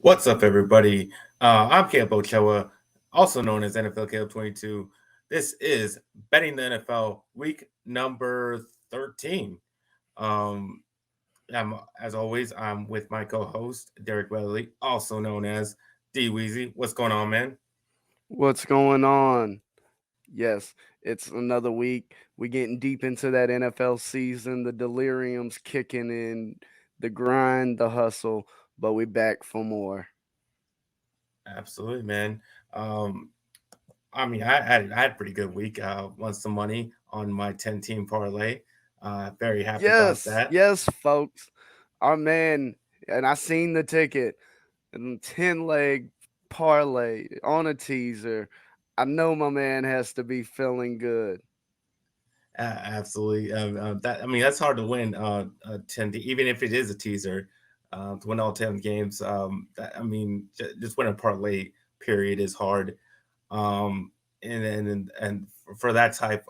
What's up, everybody? I'm Caleb Ochoa, also known as NFL Caleb 22. This is Betting the NFL week number 13. Um, as always, I'm with my co host, Derek Weatherly, also known as DWeezy. What's going on, man? What's going on? Yes, it's another week. We're getting deep into that NFL season. The delirium's kicking in, the grind, the hustle, but we're back for more. Absolutely, man. Um, I had a pretty good week. Won some money on my 10-team parlay. Very happy about Yes, that. yes, folks. Our man, and I seen the ticket, and 10 leg parlay on a teaser. I know my man has to be feeling good. Absolutely. That's hard to win. 10, even if it is a teaser, to win all 10 games. Just win a parlay period is hard. Um, and for that type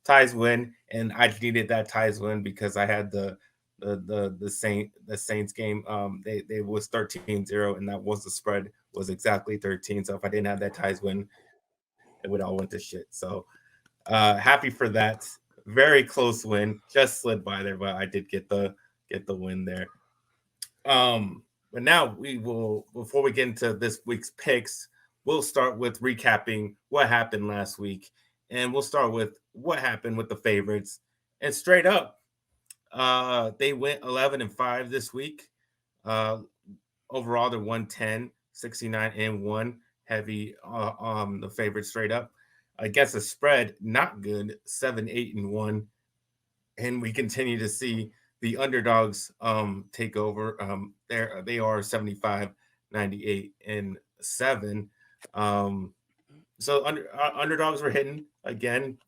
ties win, and I needed that ties win because I had the Saints game. They was 13-0, and that was the spread was exactly 13. So if I didn't have that ties win, it would all went to shit. So happy for that. Very close win. Just slid by there, but I did get the win there. But now we will before we get into this week's picks, we'll start with recapping what happened last week, and we'll start with what happened with the favorites. And straight up, they went 11-5 this week. Uh, Overall, they're 110, 69, and 1 heavy the favorite straight up. Against the spread, not good, 7, 8, and 1. And we continue to see the underdogs take over. They are 75, 98, and 7. Um, underdogs were hitting again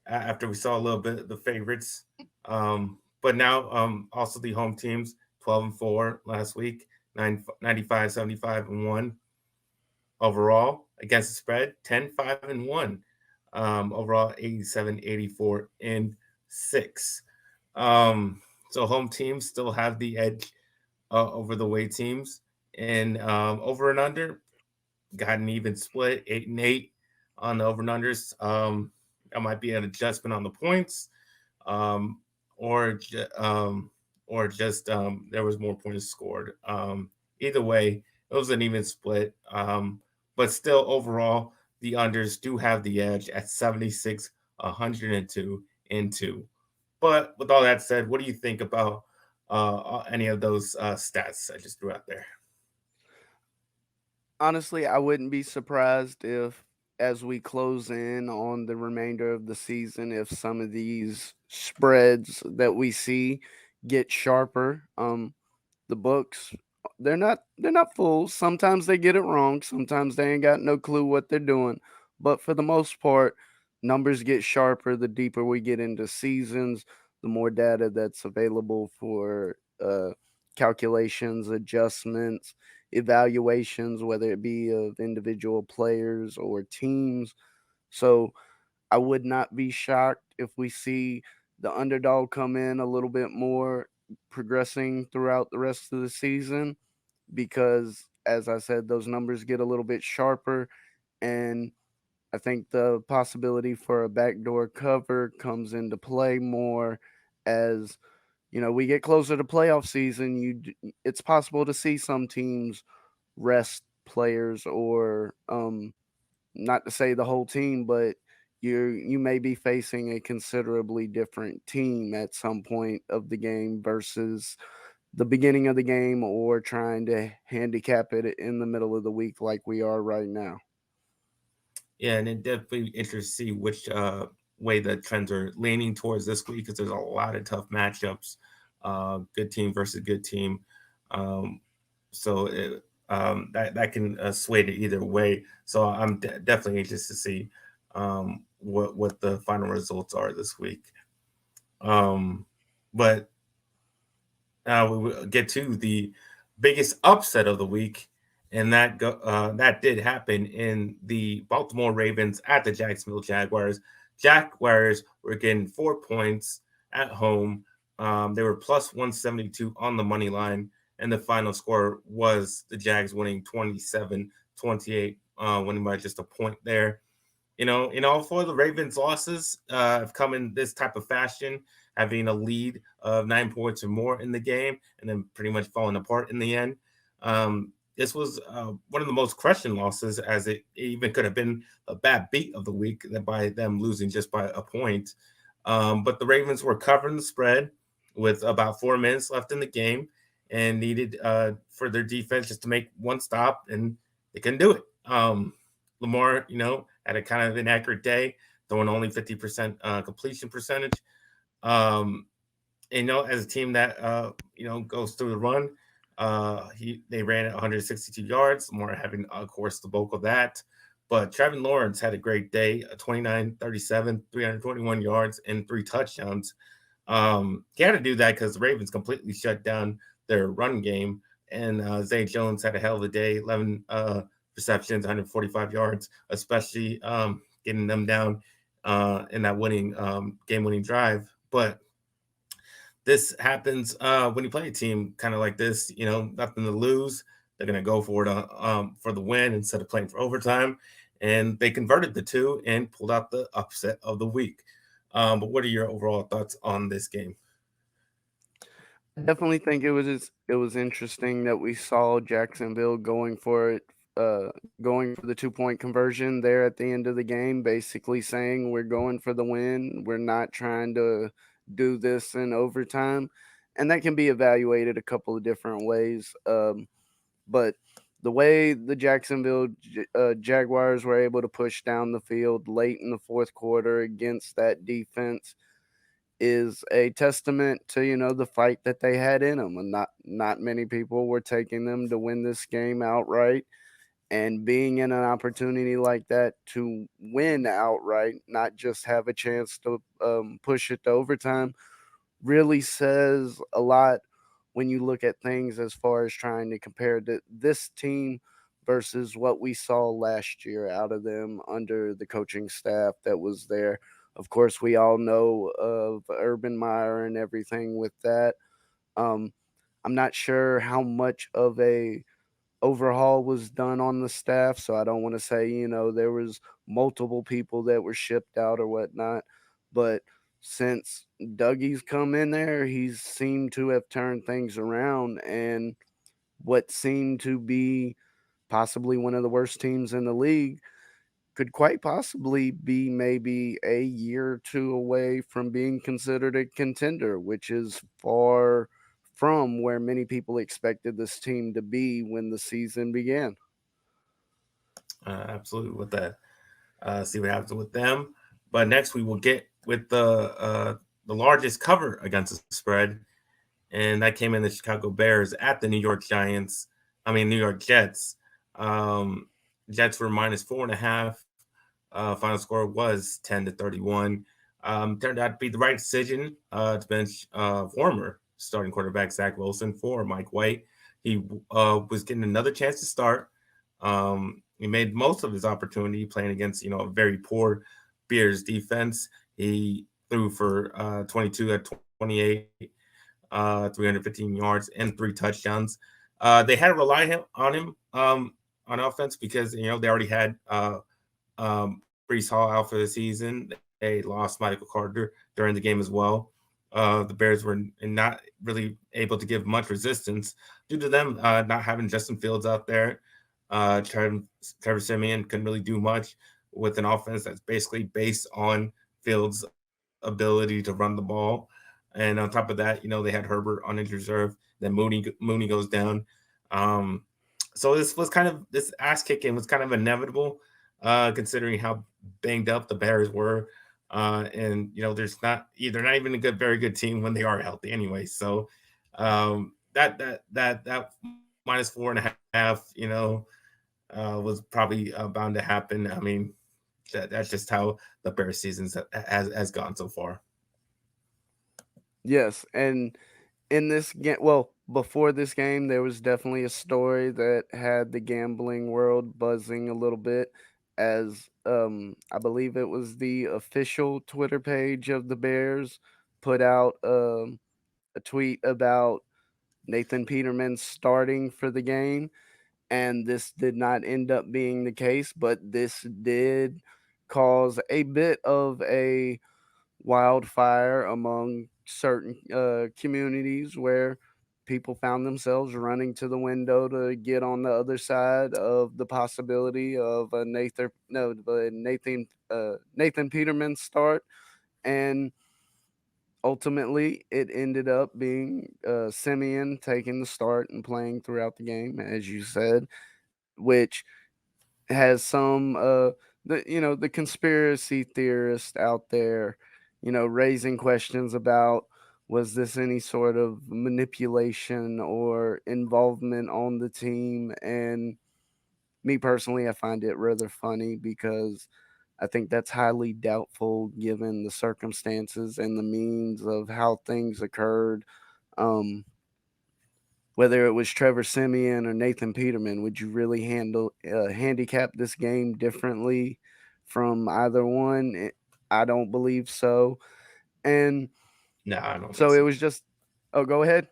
after we saw a little bit of the favorites. But now also the home teams 12-4 last week, 95, 75, and 1 overall against the spread, 10, 5, and 1. Overall 87, 84, and 6. Um, so home teams still have the edge over the away teams. And over and under, got an even split, 8-8 on the over and unders. That might be an adjustment on the points, um, or or just there was more points scored. Either way, it was an even split. But still, overall, the unders do have the edge at 76, 102, and 2. But with all that said, what do you think about any of those stats I just threw out there? Honestly, I wouldn't be surprised if, as we close in on the remainder of the season, if some of these spreads that we see get sharper. The books, they're not fools. Sometimes they get it wrong. Sometimes they ain't got no clue what they're doing. But for the most part, numbers get sharper the deeper we get into seasons, the more data that's available for calculations, adjustments, evaluations, whether it be of individual players or teams. So I would not be shocked if we see the underdog come in a little bit more progressing throughout the rest of the season because, as I said, those numbers get a little bit sharper. And I think the possibility for a backdoor cover comes into play more as we get closer to playoff season. It's possible to see some teams rest players or not to say the whole team, but you may be facing a considerably different team at some point of the game versus the beginning of the game or trying to handicap it in the middle of the week like we are right now. Yeah, and it definitely interesting to see which way the trends are leaning towards this week because there's a lot of tough matchups, good team versus good team. Um, that can sway it either way. So I'm definitely anxious to see what the final results are this week. Um, but we will get to the biggest upset of the week, and that did happen in the Baltimore Ravens at the Jacksonville Jaguars. Jaguars were getting 4 points at home. They were plus 172 on the money line. and the final score was the Jags winning 27-28, winning by just a point there. In all four of the Ravens' losses have come in this type of fashion, having a lead of 9 points or more in the game, and then pretty much falling apart in the end. This was one of the most crushing losses, as it even could have been a bad beat of the week by them losing just by a point. But the Ravens were covering the spread with about 4 minutes left in the game and needed for their defense just to make one stop, and they couldn't do it. Lamar, had a kind of inaccurate day, throwing only 50% completion percentage. Um, and as a team that goes through the run, they ran at 162 yards, more having of course the bulk of that. But Trevor Lawrence had a great day, 29, 37, 321 yards, and 3 touchdowns. He had to do that because the Ravens completely shut down their run game, and Zay Jones had a hell of a day, 11 receptions, 145 yards, especially getting them down in that winning game-winning drive. But this happens when you play a team kind of like this, nothing to lose. They're going to go for it for the win instead of playing for overtime. And they converted the two and pulled out the upset of the week. But what are your overall thoughts on this game? I definitely think it was interesting that we saw Jacksonville going for it, going for the 2 point conversion there at the end of the game, basically saying we're going for the win. We're not trying to do this in overtime, and that can be evaluated a couple of different ways. But the way the Jacksonville Jaguars were able to push down the field late in the fourth quarter against that defense is a testament to the fight that they had in them, and not many people were taking them to win this game outright. And being in an opportunity like that to win outright, not just have a chance to push it to overtime, really says a lot when you look at things as far as trying to compare this team versus what we saw last year out of them under the coaching staff that was there. Of course, we all know of Urban Meyer and everything with that. Um, I'm not sure how much of a overhaul was done on the staff, so I don't want to say there was multiple people that were shipped out or whatnot. But since Dougie's come in there, he's seemed to have turned things around, and what seemed to be possibly one of the worst teams in the league could quite possibly be maybe a year or two away from being considered a contender, which is far from where many people expected this team to be when the season began. Absolutely with that. See what happens with them. But next we will get with the largest cover against the spread, and that came in the Chicago Bears at the New York Giants. I mean New York Jets. Um, Jets were minus 4.5. Final score was 10-31. Turned out to be the right decision to bench former starting quarterback Zach Wilson for Mike White. He was getting another chance to start. He made most of his opportunity playing against a very poor Bears defense. He threw for 22 at 28, 315 yards and 3 touchdowns. They had to rely on him on offense because they already had Brees Hall out for the season. They lost Michael Carter during the game as well. The Bears were not really able to give much resistance due to them not having Justin Fields out there. Trevor Siemian couldn't really do much with an offense that's basically based on Fields' ability to run the ball. And on top of that, they had Herbert on injured reserve. Then Mooney goes down. Um, so this ass kicking was kind of inevitable, considering how banged up the Bears were. And there's not they're not even a very good team when they are healthy anyway. So that minus 4.5, was probably bound to happen. I mean, that's just how the Bears season has gone so far. Yes, and in this game, well, before this game, there was definitely a story that had the gambling world buzzing a little bit, as I believe it was the official Twitter page of the Bears put out a tweet about Nathan Peterman starting for the game, and this did not end up being the case, but this did cause a bit of a wildfire among certain communities where people found themselves running to the window to get on the other side of the possibility of a Nathan Peterman start, and ultimately it ended up being Simeon taking the start and playing throughout the game, as you said, which has some the conspiracy theorists out there, raising questions about, was this any sort of manipulation or involvement on the team? And me personally, I find it rather funny because I think that's highly doubtful given the circumstances and the means of how things occurred. Um, whether it was Trevor Simeon or Nathan Peterman, would you really handicap this game differently from either one? I don't believe so. And No, I don't think so it so. was just, oh, go ahead.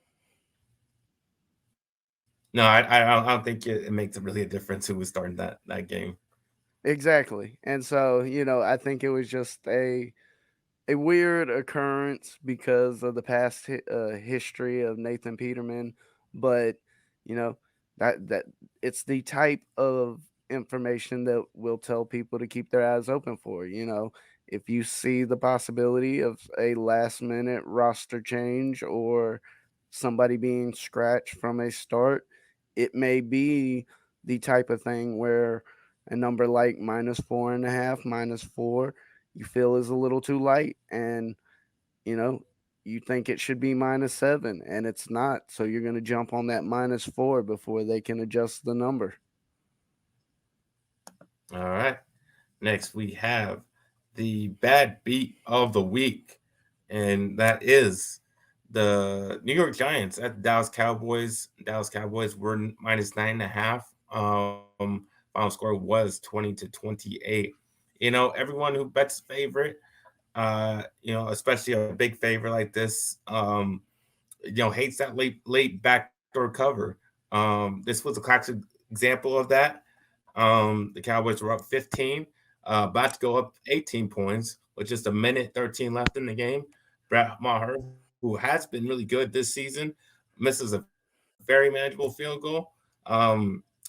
No, I don't think it makes really a difference who was starting that game. Exactly. And so, I think it was just a weird occurrence because of the past history of Nathan Peterman, but you know that it's the type of information that will tell people to keep their eyes open for. If you see the possibility of a last minute roster change or somebody being scratched from a start, it may be the type of thing where a number like -4.5, -4, you feel is a little too light, and you know you think it should be -7 and it's not, so you're going to jump on that -4 before they can adjust the number. All right. Next, we have the bad beat of the week, and that is the New York Giants at the Dallas Cowboys. Dallas Cowboys were -9.5. Final score was 20-28. Everyone who bets favorite, especially a big favorite like this, hates that late backdoor cover. This was a classic example of that. The Cowboys were up 15, about to go up 18 points with just a minute 13 left in the game. Brett Maher, who has been really good this season, misses a very manageable field goal.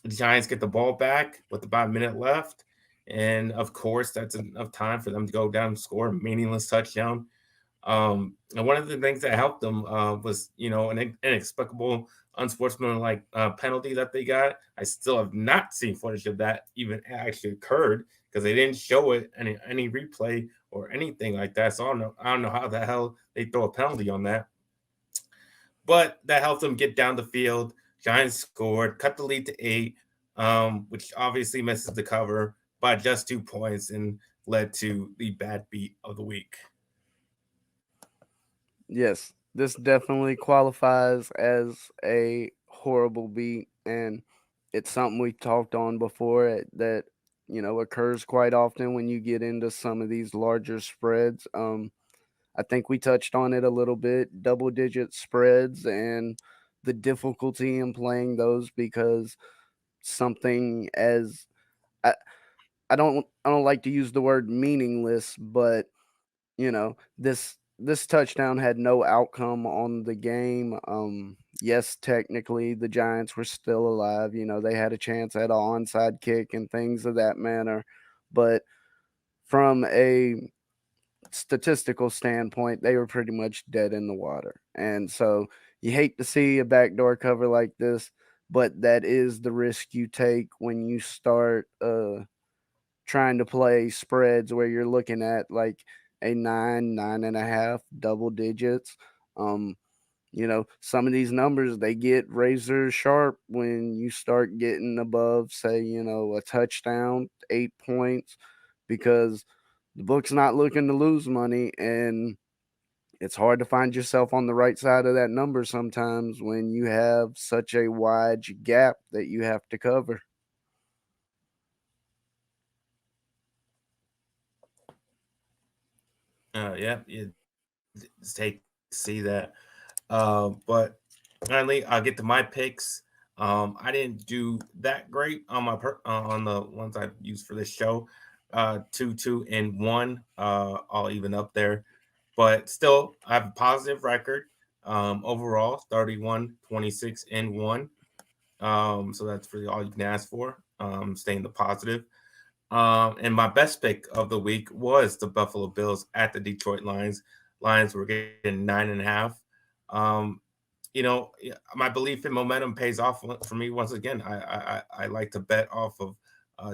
The Giants get the ball back with about a minute left. And of course, that's enough time for them to go down and score a meaningless touchdown. And one of the things that helped them was, an inexplicable, unsportsmanlike penalty that they got. I still have not seen footage of that even actually occurred because they didn't show it any replay or anything like that. So I don't know how the hell they throw a penalty on that. But that helped them get down the field. Giants scored, cut the lead to 8, which obviously misses the cover by just 2 points and led to the bad beat of the week. Yes, this definitely qualifies as a horrible beat, and it's something we talked on before that occurs quite often when you get into some of these larger spreads. I think we touched on it a little bit, double digit spreads and the difficulty in playing those because something as I, I don't like to use the word meaningless, but this touchdown had no outcome on the game. Yes, technically the Giants were still alive. They had a chance at an onside kick and things of that manner, but from a statistical standpoint, they were pretty much dead in the water. And so you hate to see a backdoor cover like this, but that is the risk you take when you start trying to play spreads where you're looking at like a 9.5 double digits. Um, some of these numbers they get razor sharp when you start getting above, say, a touchdown, 8 points, because the book's not looking to lose money, and it's hard to find yourself on the right side of that number sometimes when you have such a wide gap that you have to cover. Yeah, it's hate to see that. But Finally, I'll get to my picks. I didn't do that great on on the ones I used for this show. 2-2-1. I'll even up there, but still, I have a positive record. Overall, 31-26-1. So that's really all you can ask for. Staying the positive. And my best pick of the week was the Buffalo Bills at the Detroit Lions. Lions were getting 9.5. Um, my belief in momentum pays off for me once again. I like to bet off of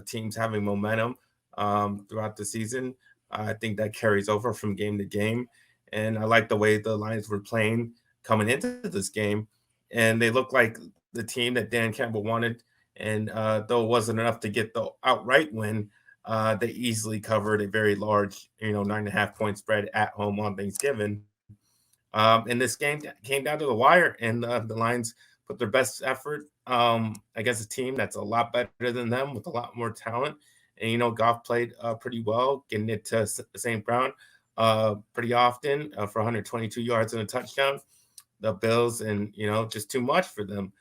teams having momentum throughout the season. I think that carries over from game to game, and I like the way the Lions were playing coming into this game, and they look like the team that Dan Campbell wanted. And though it wasn't enough to get the outright win, they easily covered a very large, 9.5 point spread at home on Thanksgiving. And this game came down to the wire, and the Lions put their best effort against a team that's a lot better than them with a lot more talent. And Goff played pretty well, getting it to the same ground pretty often for 122 yards and a touchdown. The Bills, and just too much for them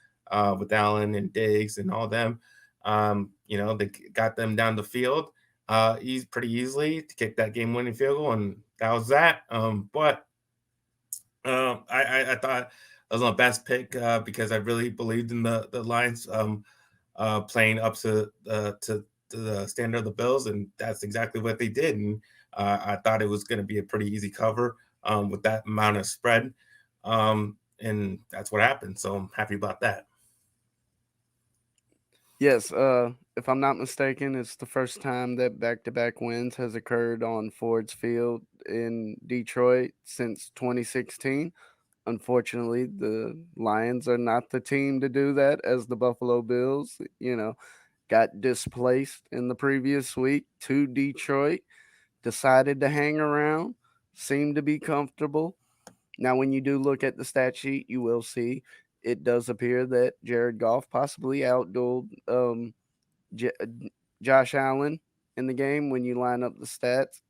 with Allen and Diggs and all them. They got them down the field pretty easily to kick that game-winning field goal, and that was that. But I thought that was my best pick because I really believed in the Lions playing up to the standard of the Bills, and that's exactly what they did. And I thought it was going to be a pretty easy cover with that amount of spread, and that's what happened. So I'm happy about that. Yes, if I'm not mistaken, it's the first time that back-to-back wins has occurred on Ford's Field in Detroit since 2016. Unfortunately, the Lions are not the team to do that, as the Buffalo Bills, got displaced in the previous week to Detroit, decided to hang around, seemed to be comfortable. Now, when you do look at the stat sheet, you will see it does appear that Jared Goff possibly outdueled J- uh, Josh Allen in the game when you line up the stats.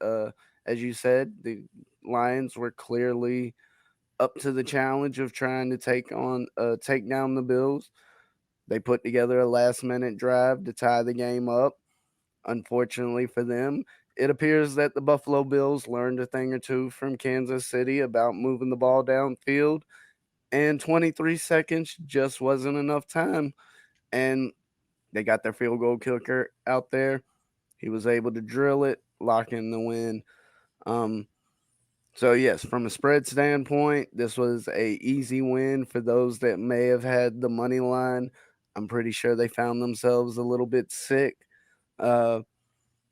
As you said, the Lions were clearly up to the challenge of trying to take down the Bills. They put together a last minute drive to tie the game up. Unfortunately for them, it appears that the Buffalo Bills learned a thing or two from Kansas City about moving the ball downfield, and 23 seconds just wasn't enough time. And they got their field goal kicker out there. He was able to drill it, lock in the win. Um, so yes, from a spread standpoint, this was a easy win for those that may have had the money line. I'm pretty sure they found themselves a little bit sick. Uh,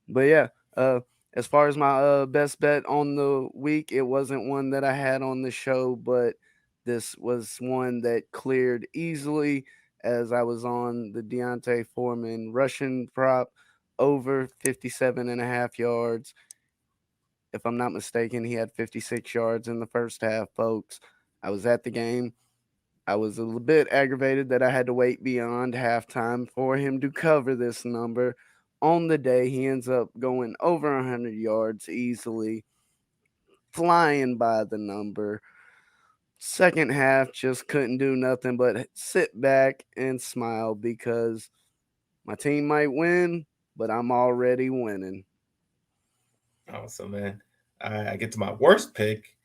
but yeah, uh, as far as my best bet on the week, it wasn't one that I had on the show, but this was one that cleared easily as I was on the Deontay Foreman Russian prop over 57.5 yards. If I'm not mistaken, he had 56 yards in the first half, folks. I was at the game. I was a little bit aggravated that I had to wait beyond halftime for him to cover this number. On the day, he ends up going over 100 yards easily, flying by the number. Second half, just couldn't do nothing but sit back and smile because my team might win, but I'm already winning. Awesome, man. I get to my worst pick,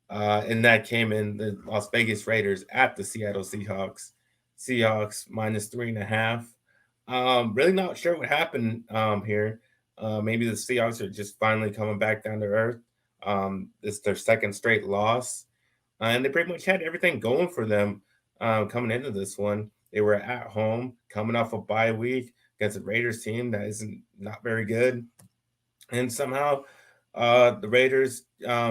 and that came in the Las Vegas Raiders at the Seattle Seahawks. Seahawks minus 3.5. Really not sure what happened here. Maybe the Seahawks are just finally coming back down to earth. It's their second straight loss, and they pretty much had everything going for them coming into this one. They were at home, coming off a bye week against a Raiders team that isn't not very good, and somehow the Raiders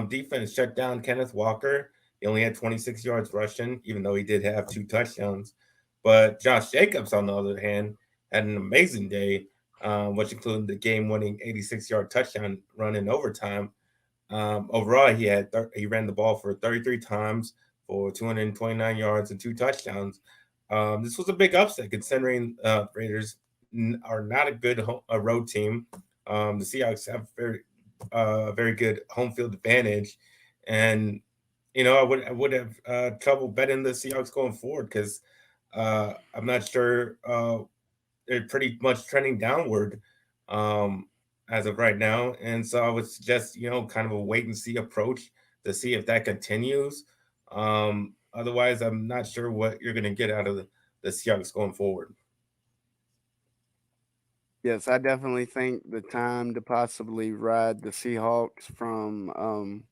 defense shut down Kenneth Walker. He only had 26 yards rushing, even though he did have two touchdowns. But Josh Jacobs, on the other hand, had an amazing day, which included the game-winning 86-yard touchdown run in overtime. Overall, he ran the ball for 33 times for 229 yards and two touchdowns. This was a big upset considering Raiders are not a good a road team. The Seahawks have very good home field advantage, and I would have trouble betting the Seahawks going forward because I'm not sure they're pretty much trending downward um, as of right now, and so I would suggest kind of a wait and see approach to see if that continues. Otherwise, I'm not sure what you're going to get out of the Seahawks going forward. Yes, I definitely think the time to possibly ride the Seahawks from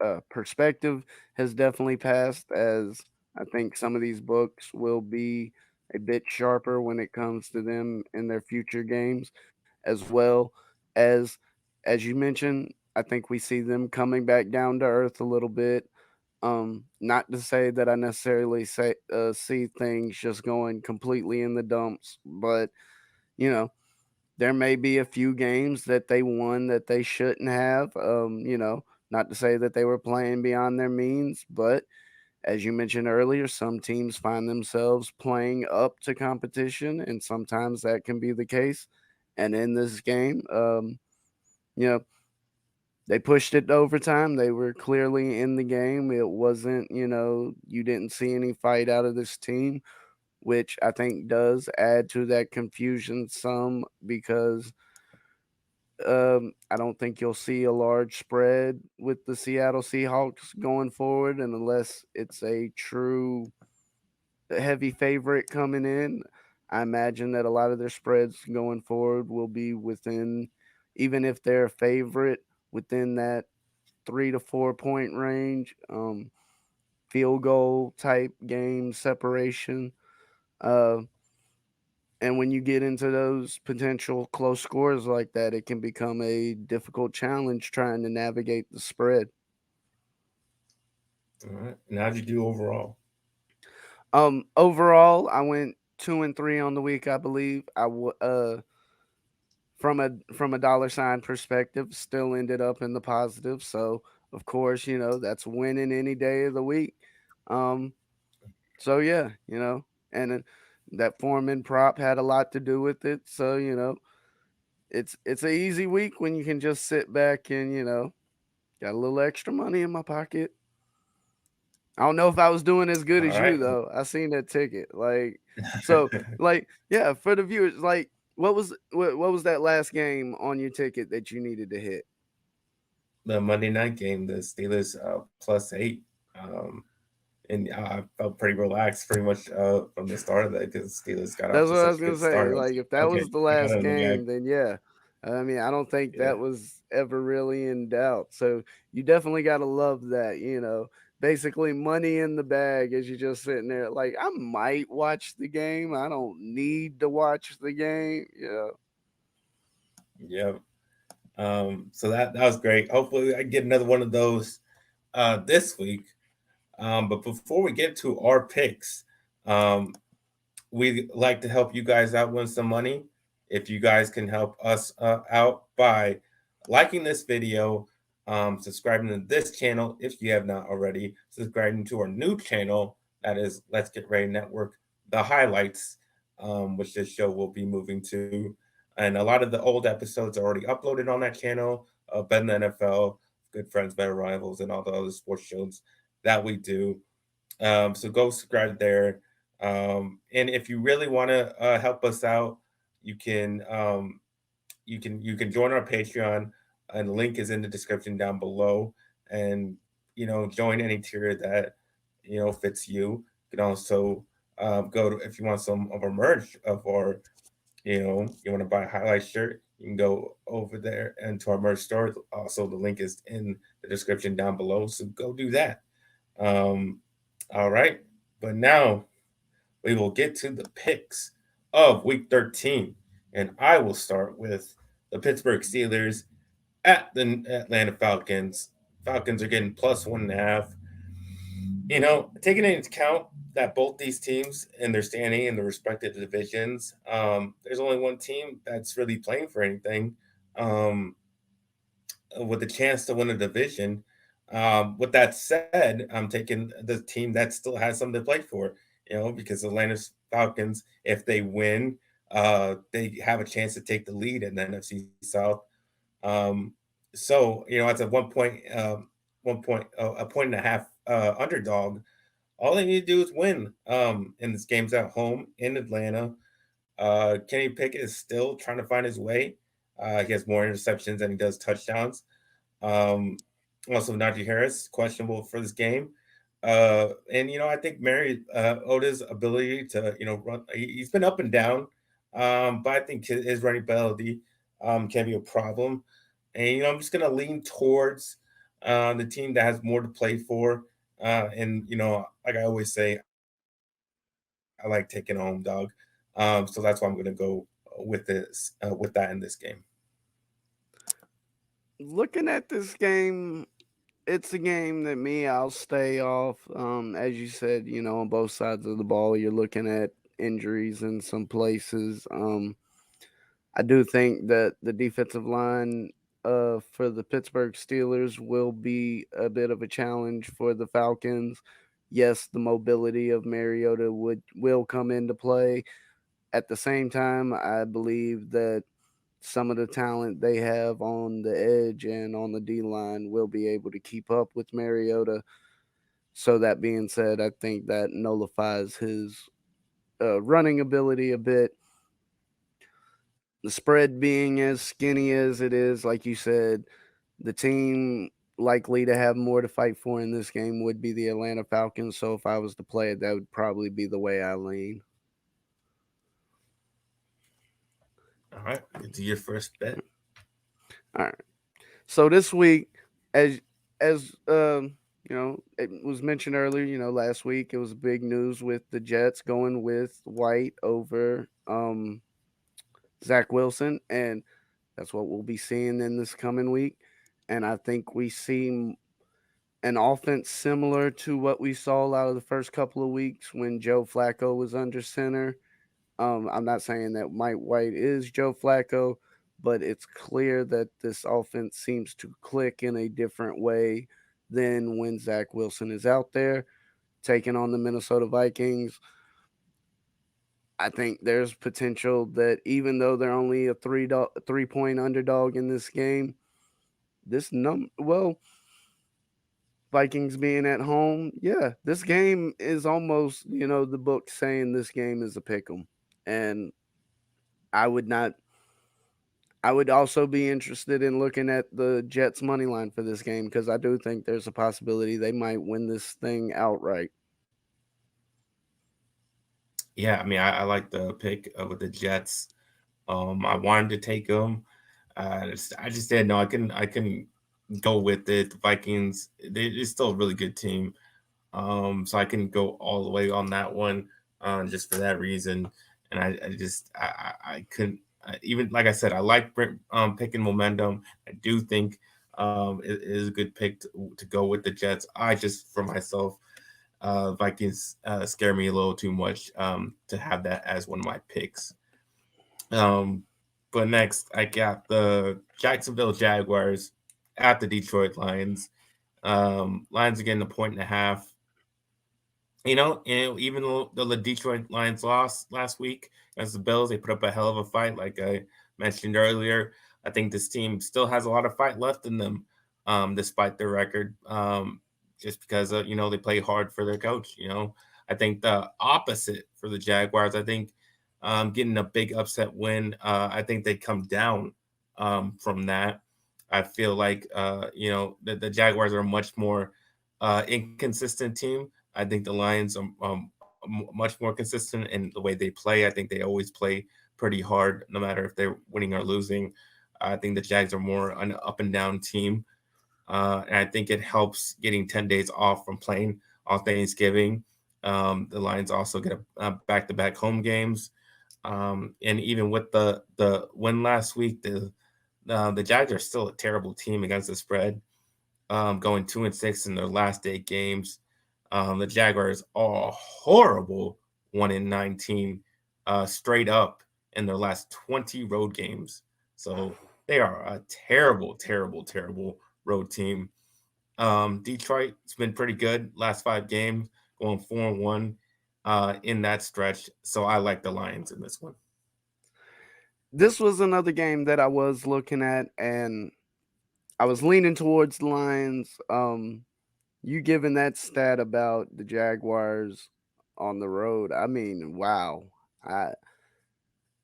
a perspective has definitely passed, as I think some of these books will be a bit sharper when it comes to them in their future games, as well as you mentioned. I think we see them coming back down to earth a little bit. Not to say that I necessarily see things just going completely in the dumps, but you know, there may be a few games that they won that they shouldn't have. Not to say that they were playing beyond their means, but as you mentioned earlier, some teams find themselves playing up to competition, and sometimes that can be the case. And in this game, you know, they pushed it to overtime. They were clearly in the game. It wasn't, you didn't see any fight out of this team, which I think does add to that confusion some because I don't think you'll see a large spread with the Seattle Seahawks going forward, and unless it's a true heavy favorite coming in, I imagine that a lot of their spreads going forward will be within, even if they're a favorite, within that 3 to 4 point range, field goal type game separation. Uh, and when you get into those potential close scores like that, it can become a difficult challenge trying to navigate the spread. All right, and how'd you do overall? Overall, I went 2-3 on the week. I believe from a dollar sign perspective, still ended up in the positive. So of course, that's winning any day of the week. Um, So yeah, and that Foreman prop had a lot to do with it. So it's an easy week when you can just sit back and got a little extra money in my pocket. I don't know if I was doing as good All as right. you though. I seen that ticket, so yeah, for the viewers, what was that last game on your ticket that you needed to hit? The Monday night game, the Steelers +8. Um, and I felt pretty relaxed pretty much from the start of that because Steelers got off That's to what I such was a good gonna say. start. I was Like, if like, that okay, was the I got last it in the bag. game, then yeah. I mean, I don't think Yeah, that was ever really in doubt. So you definitely got to love that. Basically money in the bag as you're just sitting there. Like, I might watch the game. I don't need to watch the game. Yeah. yeah. So that was great. Hopefully, I get another one of those this week. But before we get to our picks, um, we like to help you guys out win some money. If you guys can help us out by liking this video, subscribing to this channel if you have not already, subscribing to our new channel that is Let's Get Ready Network, the highlights, which this show will be moving to. And a lot of the old episodes are already uploaded on that channel. Ben the NFL, Good Friends, Better Rivals, and all the other sports shows that we do. So go subscribe there. And if you really want to help us out, you can you can join our Patreon, and the link is in the description down below. And join any tier that fits you. You can also go to if you want some of our merch of our you want to buy a highlight shirt. You can go over there and to our merch store. Also, the link is in the description down below. So go do that. Um, all right. But now we will get to the picks of week 13. And I will start with the Pittsburgh Steelers at the Atlanta Falcons. Falcons are getting +1.5. Taking into account that both these teams and their standing in the respective divisions, there's only one team that's really playing for anything. Um, with a chance to win a division. With that said, I'm taking the team that still has something to play for, because Atlanta Falcons, if they win, they have a chance to take the lead in the NFC South. Um, so, it's a 1 point. a point and a half underdog. All they need to do is win. And this game's at home in Atlanta. Kenny Pickett is still trying to find his way. He has more interceptions than he does touchdowns. Um, Also, Najee Harris questionable for this game. And I think Mary Oda's ability to run. He's been up and down, but I think his running ability can be a problem. And I'm just gonna lean towards the team that has more to play for. And like I always say, I like taking a home dog. So that's why I'm gonna go with that in this game. Looking at this game, it's a game that I'll stay off. As you said, on both sides of the ball, you're looking at injuries in some places. I do think that the defensive line for the Pittsburgh Steelers will be a bit of a challenge for the Falcons. Yes, the mobility of Mariota will come into play. At the same time, I believe that some of the talent they have on the edge and on the D line will be able to keep up with Mariota. So that being said, I think that nullifies his running ability a bit. The spread being as skinny as it is, like you said, the team likely to have more to fight for in this game would be the Atlanta Falcons. So if I was to play it, that would probably be the way I lean. All right, do your first bet. All right. So this week, as it was mentioned earlier. Last week it was big news with the Jets going with White over Zach Wilson, and that's what we'll be seeing in this coming week. And I think we see an offense similar to what we saw out of the first couple of weeks when Joe Flacco was under center. I'm not saying that Mike White is Joe Flacco, but it's clear that this offense seems to click in a different way than when Zach Wilson is out there taking on the Minnesota Vikings. I think there's potential that even though they're only a 3 point underdog in this game, this Vikings being at home, yeah, this game is almost the book saying this game is a pick 'em, and I would not. I would also be interested in looking at the Jets money line for this game because I do think there's a possibility they might win this thing outright. Yeah, I mean, I like the pick with the Jets. I wanted to take them. I just didn't know I can go with it. The Vikings, they're still a really good team. So I can go all the way on that one, just for that reason. And I couldn't even like I said, I like picking momentum. I do think it is a good pick to go with the Jets. I just for myself, Vikings scare me a little too much to have that as one of my picks. Um, but next, I got the Jacksonville Jaguars at the Detroit Lions. Lions are getting a point and a half. Even though the Detroit Lions lost last week against the Bills, they put up a hell of a fight, like I mentioned earlier. I think this team still has a lot of fight left in them, despite their record. Just because they play hard for their coach. I think the opposite for the Jaguars. I think getting a big upset win. I think they come down from that. I feel like the Jaguars are a much more inconsistent team. I think the Lions are much more consistent in the way they play. I think they always play pretty hard, no matter if they're winning or losing. I think the Jags are more an up and down team, and I think it helps getting 10 days off from playing on Thanksgiving. The Lions also get a back-to-back home games, and even with the win last week, the Jags are still a terrible team against the spread, going 2-6 in their last 8 games. The Jaguars are horrible, 1-19, straight up in their last 20 road games. So they are a terrible, terrible, terrible road team. Detroit's been pretty good last 5 games, going 4-1 in that stretch. So I like the Lions in this one. This was another game that I was looking at, and I was leaning towards the Lions. You giving that stat about the Jaguars on the road? I mean, wow. I,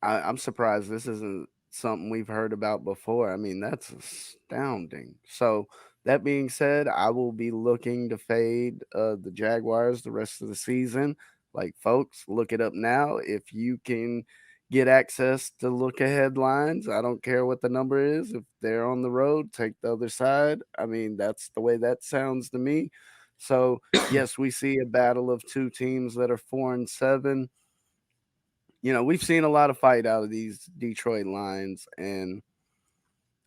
I'm surprised this isn't something we've heard about before. I mean, that's astounding. So that being said, I will be looking to fade the Jaguars the rest of the season. Like, folks, look it up now. If you can get access to look ahead lines, I don't care what the number is. If they're on the road, take the other side. I mean, that's the way that sounds to me. So yes, we see a battle of two teams that are 4-7. We've seen a lot of fight out of these Detroit Lions, and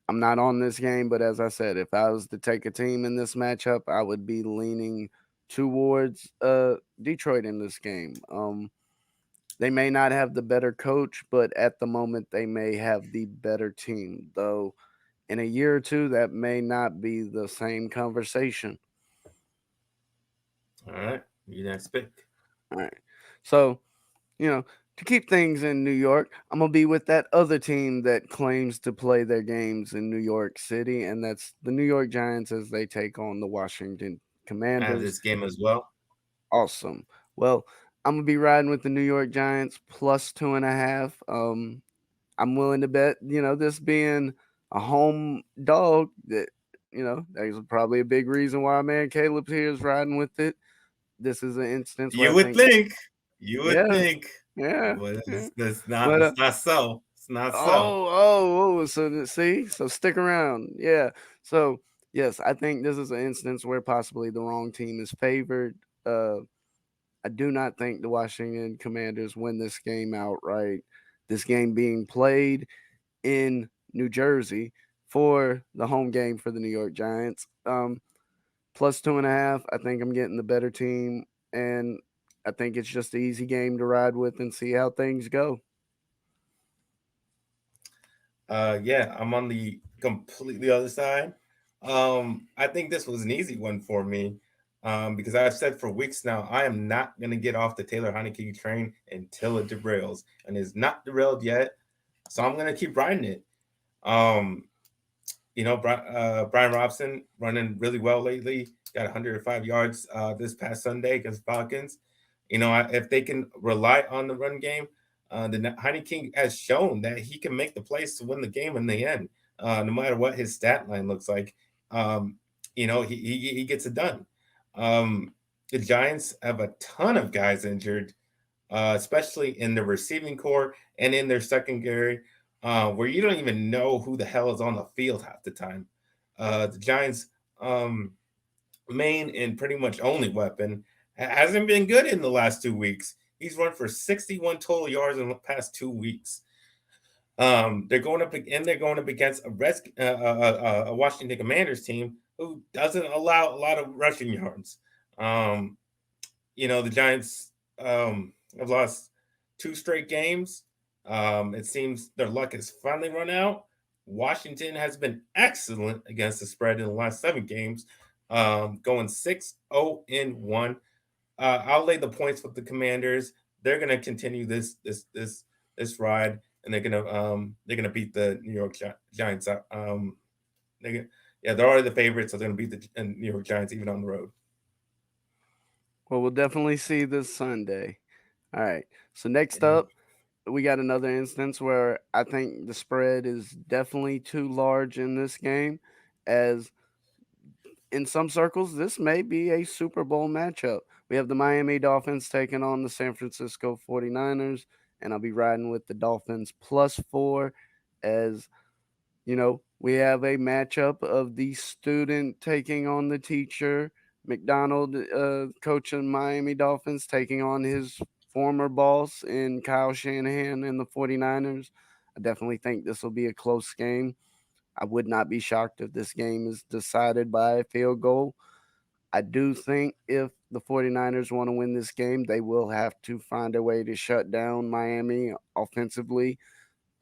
I'm not on this game, but as I said, if I was to take a team in this matchup, I would be leaning towards Detroit in this game. They may not have the better coach, but at the moment they may have the better team. Though in a year or two, that may not be the same conversation. All right, you next pick. All right. So you know, to keep things in New York, I'm gonna be with that other team that claims to play their games in New York City, and that's the New York Giants as they take on the Washington I have Commanders. this game as well. Awesome. Well, I'm gonna be riding with the New York Giants plus 2.5. I'm willing to bet, this being a home dog, that there's probably a big reason why our man Caleb here is riding with it. This is an instance where You I would think, think. You would yeah, think. yeah, But yeah. it's not. But It's not so. It's not so. oh, see, so stick around. Yeah. So yes, I think this is an instance where possibly the wrong team is favored. Uh, I do not think the Washington Commanders win this game outright. This game being played in New Jersey for the home game for the New York Giants. Plus 2.5. I think I'm getting the better team, and I think it's just an easy game to ride with and see how things go. Yeah, I'm on the completely other side. I think this was an easy one for me. Because I've said for weeks now, I am not going to get off the Taylor Heineke train until it derails, and it's not derailed yet. So I'm going to keep riding it. Um, Brian Robson running really well lately. Got 105 yards this past Sunday against Falcons. If they can rely on the run game, the Heineken has shown that he can make the plays to win the game in the end, no matter what his stat line looks like. Um, he gets it done. Um, the Giants have a ton of guys injured, especially in the receiving core and in their secondary, where you don't even know who the hell is on the field half the time. The Giants' main and pretty much only weapon hasn't been good in the last 2 weeks. He's run for 61 total yards in the past 2 weeks. They're going up against a Washington Commanders team who doesn't allow a lot of rushing yards. Um, the Giants have lost 2 straight games. It seems their luck has finally run out. Washington has been excellent against the spread in the last 7 games, going 6-0-1. I'll lay the points with the Commanders. They're going to continue this ride, and they're gonna beat the New York Giants. They're already the favorites, so they're going to beat the New York Giants even on the road. Well, we'll definitely see this Sunday. All right. So next up, we got another instance where I think the spread is definitely too large in this game, as in some circles, this may be a Super Bowl matchup. We have the Miami Dolphins taking on the San Francisco 49ers, and I'll be riding with the Dolphins +4 as we have a matchup of the student taking on the teacher. McDonald, coaching Miami Dolphins, taking on his former boss in Kyle Shanahan and the 49ers. I definitely think this will be a close game. I would not be shocked if this game is decided by a field goal. I do think if the 49ers want to win this game, they will have to find a way to shut down Miami offensively.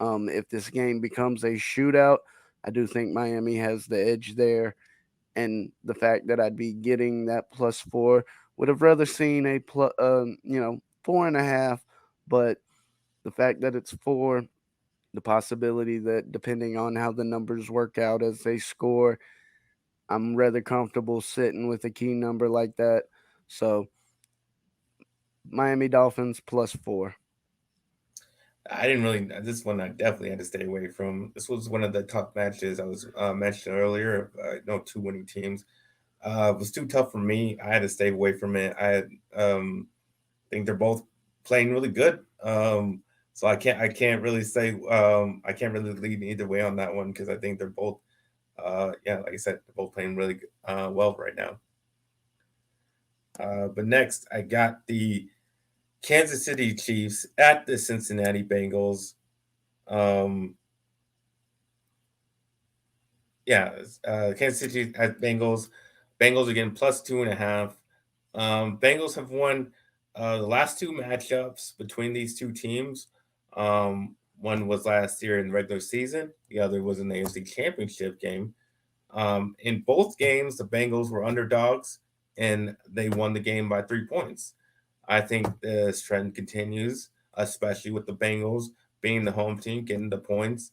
If this game becomes a shootout, I do think Miami has the edge there. And the fact that I'd be getting that +4, would have rather seen a 4.5, but the fact that it's 4, the possibility that depending on how the numbers work out as they score, I'm rather comfortable sitting with a key number like that. So Miami Dolphins +4. I didn't really this one I definitely had to stay away from. This was one of the tough matches I was mentioned earlier. No two winning teams. It was too tough for me. I had to stay away from it. Think they're both playing really good. So I can't really say I can't really lead either way on that one because I think they're both yeah, like I said, they're both playing really well right now. But next, I got the Kansas City Chiefs at the Cincinnati Bengals. Um, yeah, Kansas City at Bengals. Bengals again +2.5. Bengals have won the last two matchups between these two teams. One was last year in the regular season. The other was in the AFC Championship game. In both games, the Bengals were underdogs, and they won the game by 3 points. I think this trend continues, especially with the Bengals being the home team, getting the points.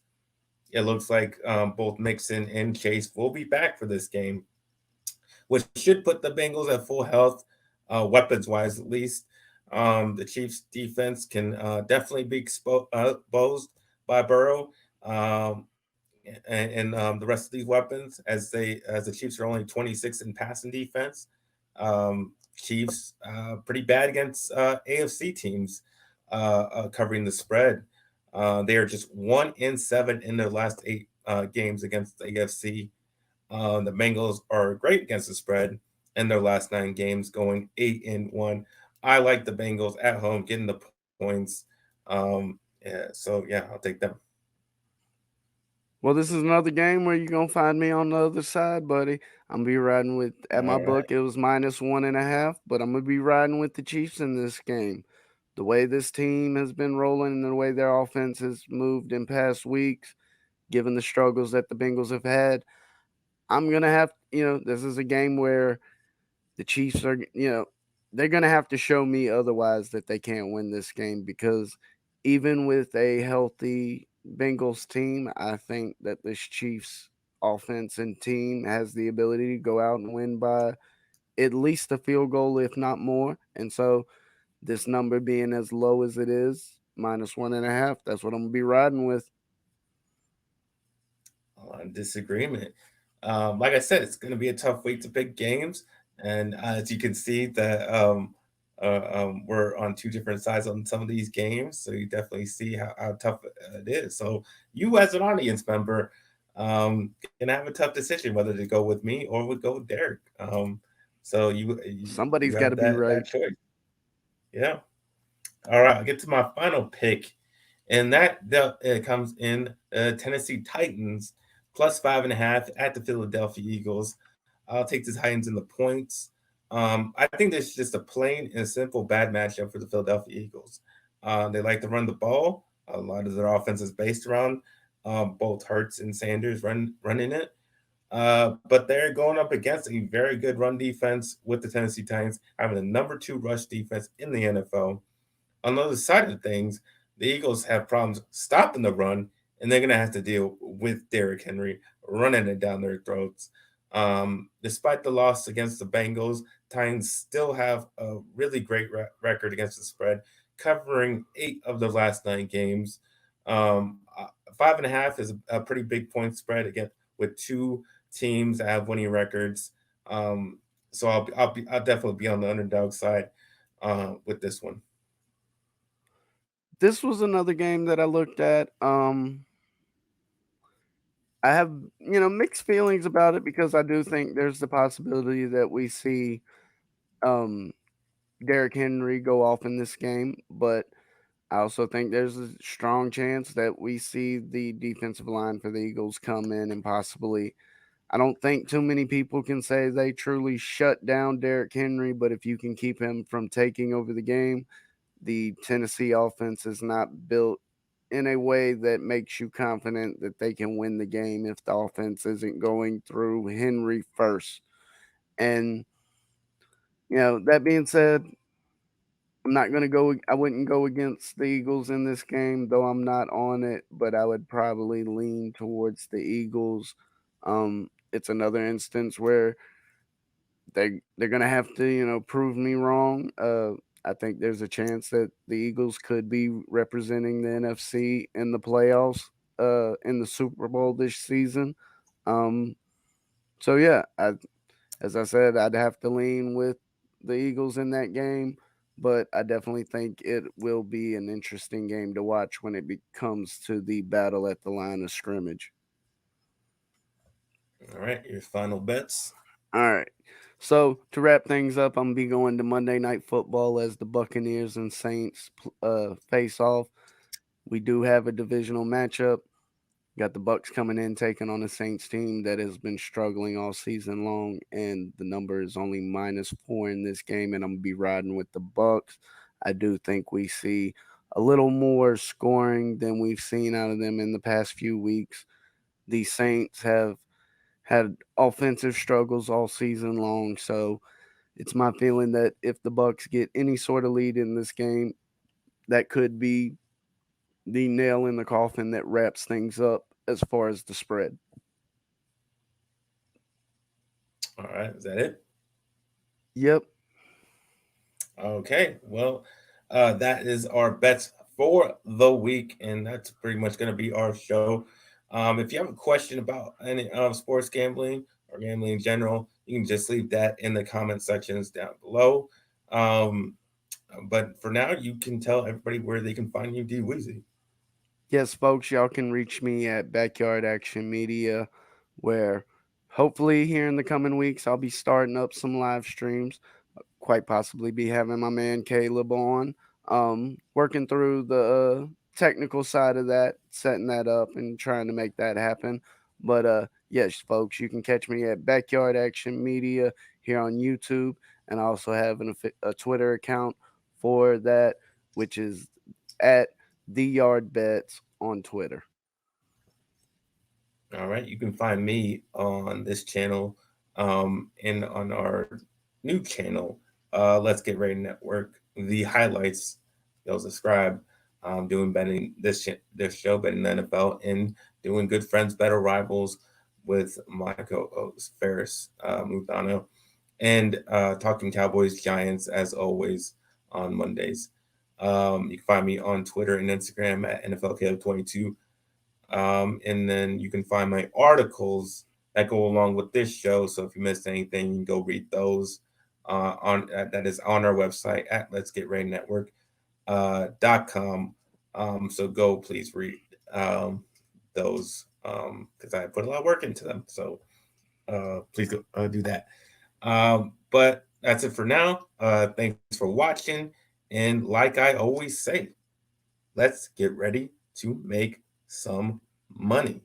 It looks like both Mixon and Chase will be back for this game, which should put the Bengals at full health, weapons wise at least. The Chiefs' defense can definitely be exposed by Burrow. And the rest of these weapons, as the Chiefs are only 26 in passing defense. Chiefs pretty bad against AFC teams covering the spread. They are just 1-7 in their last eight games against the AFC. The Bengals are great against the spread in their last nine games, going 8-1. I like the Bengals at home getting the points. So yeah, I'll take them. Well, this is another game where you're gonna find me on the other side, buddy. I'm gonna be riding with at my All right. book it was -1.5, but I'm gonna be riding with the Chiefs in this game. The way this team has been rolling and the way their offense has moved in past weeks, given the struggles that the Bengals have had, I'm gonna have this is a game where the Chiefs are, they're going to have to show me otherwise that they can't win this game because even with a healthy Bengals team, I think that this Chiefs offense and team has the ability to go out and win by at least a field goal, if not more. And so, this number being as low as it is, -1.5, that's what I'm going to be riding with. On disagreement. Like I said, it's going to be a tough week to pick games, and as you can see, that we're on two different sides on some of these games, so you definitely see how tough it is. So you, as an audience member, gonna have a tough decision whether to go with me or would go with Derek. So you Somebody's got have to be right. that choice. Yeah. All right, I'll get to my final pick, and that it comes in Tennessee Titans +5.5 at the Philadelphia Eagles. I'll take the Titans in the points. I think this is just a plain and simple bad matchup for the Philadelphia Eagles. They like to run the ball. A lot of their offense is based around both Hurts and Sanders running it. But they're going up against a very good run defense with the Tennessee Titans, having the number two rush defense in the NFL. On the other side of things, the Eagles have problems stopping the run, and they're going to have to deal with Derrick Henry running it down their throats. Despite the loss against the Bengals, Titans still have a really great record against the spread, covering 8 of the last 9 games. 5.5 is a pretty big point spread again with two teams that have winning records. So I'll definitely be on the underdog side with this one. This was another game that I looked at. I have, mixed feelings about it because I do think there's the possibility that we see um Derrick Henry go off in this game, but I also think there's a strong chance that we see the defensive line for the Eagles come in and possibly. I don't think too many people can say they truly shut down Derrick Henry, but if you can keep him from taking over the game, the Tennessee offense is not built in a way that makes you confident that they can win the game if the offense isn't going through Henry first. And, that being said, I'm not gonna go. I wouldn't go against the Eagles in this game, though I'm not on it. But I would probably lean towards the Eagles. It's another instance where they're gonna have to prove me wrong. I think there's a chance that the Eagles could be representing the NFC in the playoffs, in the Super Bowl this season. Um, so yeah, as I said, I'd have to lean with the Eagles in that game, but I definitely think it will be an interesting game to watch when it comes to the battle at the line of scrimmage. All right, your final bets. All right. So to wrap things up, I'm gonna be going to Monday Night Football as the Buccaneers and Saints face off. We do have a divisional matchup. Got the Bucks coming in taking on a Saints team that has been struggling all season long, and the number is only -4 in this game. And I'm gonna be riding with the Bucks. I do think we see a little more scoring than we've seen out of them in the past few weeks. The Saints have had offensive struggles all season long, so it's my feeling that if the Bucks get any sort of lead in this game, that could be the nail in the coffin that wraps things up as far as the spread. All right, is that it? Yep. Okay, well, that is our bets for the week, and that's pretty much going to be our show. If you have a question about any sports gambling or gambling in general, you can just leave that in the comment sections down below. Um, but for now, you can tell everybody where they can find you, DWeezy. Yes, folks, y'all can reach me at Backyard Action Media, where hopefully here in the coming weeks I'll be starting up some live streams. Quite possibly be having my man Caleb on, working through the technical side of that, setting that up, and trying to make that happen. But yes, folks, you can catch me at Backyard Action Media here on YouTube, and I also have a Twitter account for that, which is at the Yard Bets on Twitter. All right, you can find me on this channel, and on our new channel, Let's Get Ready Network. The highlights, you'll subscribe. Doing betting this show, betting the NFL, and doing good friends, better rivals with my co-host Ferris Muthano, and talking Cowboys Giants as always on Mondays. You can find me on Twitter and Instagram at NFLKL22. And then you can find my articles that go along with this show. So if you missed anything, you can go read those on that is on our website at Let's Get Ready Network .com. So go please read those because I put a lot of work into them. So please go do that. But that's it for now. Thanks for watching. And like I always say, let's get ready to make some money.